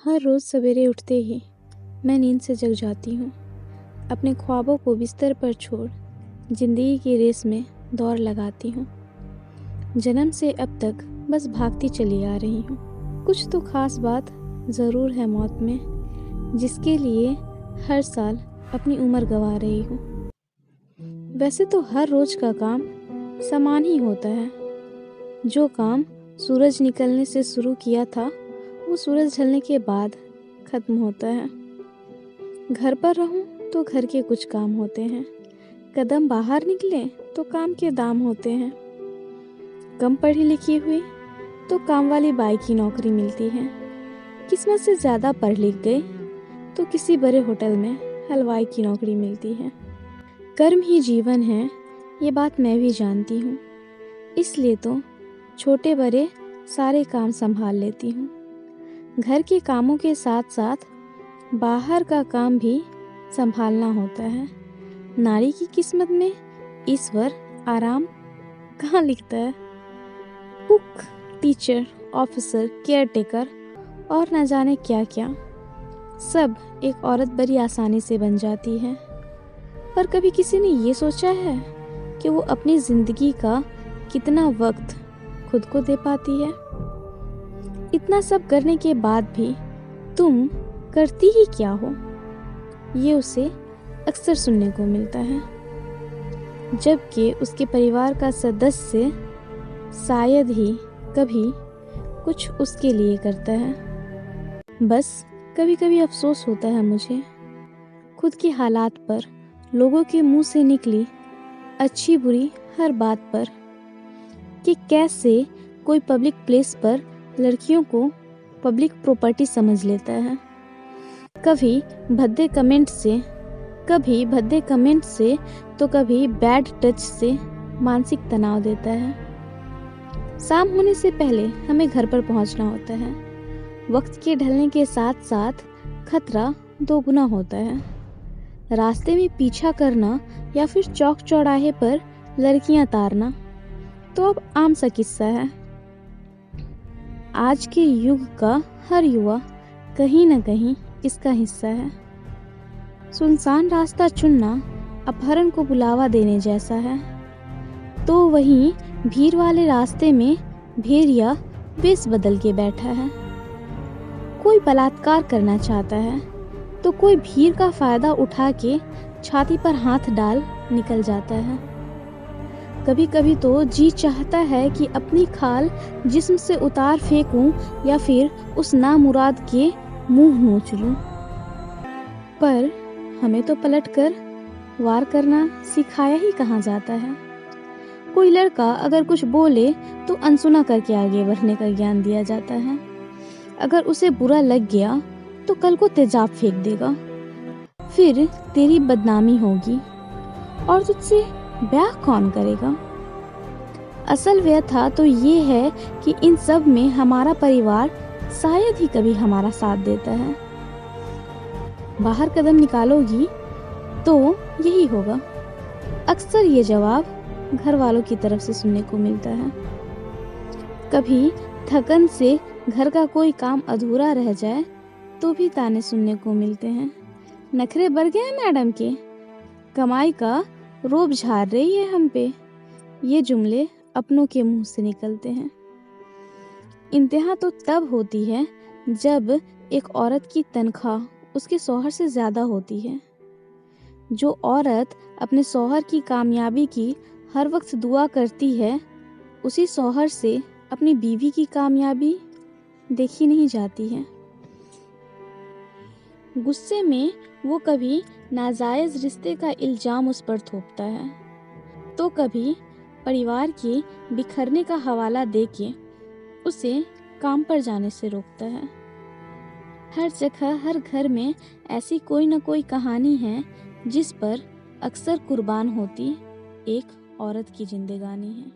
हर रोज़ सवेरे उठते ही मैं नींद से जग जाती हूँ। अपने ख्वाबों को बिस्तर पर छोड़ ज़िंदगी की रेस में दौड़ लगाती हूँ। जन्म से अब तक बस भागती चली आ रही हूँ। कुछ तो ख़ास बात ज़रूर है मौत में, जिसके लिए हर साल अपनी उम्र गंवा रही हूँ। वैसे तो हर रोज़ का काम समान ही होता है। जो काम सूरज निकलने से शुरू किया था, वो सूरज ढलने के बाद ख़त्म होता है। घर पर रहूं तो घर के कुछ काम होते हैं, कदम बाहर निकले तो काम के दाम होते हैं। कम पढ़ी लिखी हुई तो काम वाली बाई की नौकरी मिलती है। किस्मत से ज़्यादा पढ़ लिख गई तो किसी बड़े होटल में हलवाई की नौकरी मिलती है। कर्म ही जीवन है, ये बात मैं भी जानती हूँ। इसलिए तो छोटे बड़े सारे काम संभाल लेती हूँ। घर के कामों के साथ साथ बाहर का काम भी संभालना होता है। नारी की किस्मत में ईश्वर आराम कहाँ लिखता है। कुक, टीचर, ऑफिसर, केयरटेकर और न जाने क्या क्या, सब एक औरत बड़ी आसानी से बन जाती है। पर कभी किसी ने ये सोचा है कि वो अपनी ज़िंदगी का कितना वक्त खुद को दे पाती है? इतना सब करने के बाद भी तुम करती ही क्या हो, ये उसे अक्सर सुनने को मिलता है। जबकि उसके परिवार का सदस्य शायद ही कभी कुछ उसके लिए करता है। बस कभी कभी अफसोस होता है मुझे खुद के हालात पर, लोगों के मुंह से निकली अच्छी बुरी हर बात पर, कि कैसे कोई पब्लिक प्लेस पर लड़कियों को पब्लिक प्रॉपर्टी समझ लेता है। कभी भद्दे कमेंट से तो कभी बैड टच से मानसिक तनाव देता है। शाम होने से पहले हमें घर पर पहुंचना होता है। वक्त के ढलने के साथ साथ खतरा दोगुना होता है। रास्ते में पीछा करना या फिर चौक चौराहे पर लड़कियां तारना तो अब आम सा किस्सा है। आज के युग का हर युवा कहीं न कहीं इसका हिस्सा है। सुनसान रास्ता चुनना अपहरण को बुलावा देने जैसा है, तो वहीं भीड़ वाले रास्ते में भेड़िया वेश बदल के बैठा है। कोई बलात्कार करना चाहता है तो कोई भीड़ का फायदा उठा के छाती पर हाथ डाल निकल जाता है। कभी कभी तो जी चाहता है कि अपनी खाल जिस्म से उतार फेंकूं या फिर उस नामुराद के मुंह नोच लूं। पर हमें तो पलटकर वार करना सिखाया ही कहाँ जाता है। कोई लड़का अगर कुछ बोले तो अनसुना करके आगे बढ़ने का ज्ञान दिया जाता है। अगर उसे बुरा लग गया तो कल को तेजाब फेंक देगा, फिर तेरी बदनामी होगी और तुझसे ब्याह कौन करेगा। असल व्यथा तो ये है कि इन सब में हमारा परिवार शायद ही कभी हमारा साथ देता है। बाहर कदम निकालोगी तो यही होगा। अक्सर ये जवाब घर वालों की तरफ से सुनने को मिलता है। कभी थकन से घर का कोई काम अधूरा रह जाए तो भी ताने सुनने को मिलते हैं। नखरे बढ़ गए मैडम के, कमाई का रोब झाड़ रही है हम पे, ये जुमले अपनों के मुंह से निकलते हैं। इंतहा तो तब होती है जब एक औरत की तनख्वाह उसके शौहर से ज़्यादा होती है। जो औरत अपने शौहर की कामयाबी की हर वक्त दुआ करती है, उसी शौहर से अपनी बीवी की कामयाबी देखी नहीं जाती है। गुस्से में वो कभी नाजायज़ रिश्ते का इल्ज़ाम उस पर थोपता है, तो कभी परिवार के बिखरने का हवाला देके उसे काम पर जाने से रोकता है। हर जगह हर घर में ऐसी कोई न कोई कहानी है जिस पर अक्सर कुर्बान होती एक औरत की जिंदगानी है।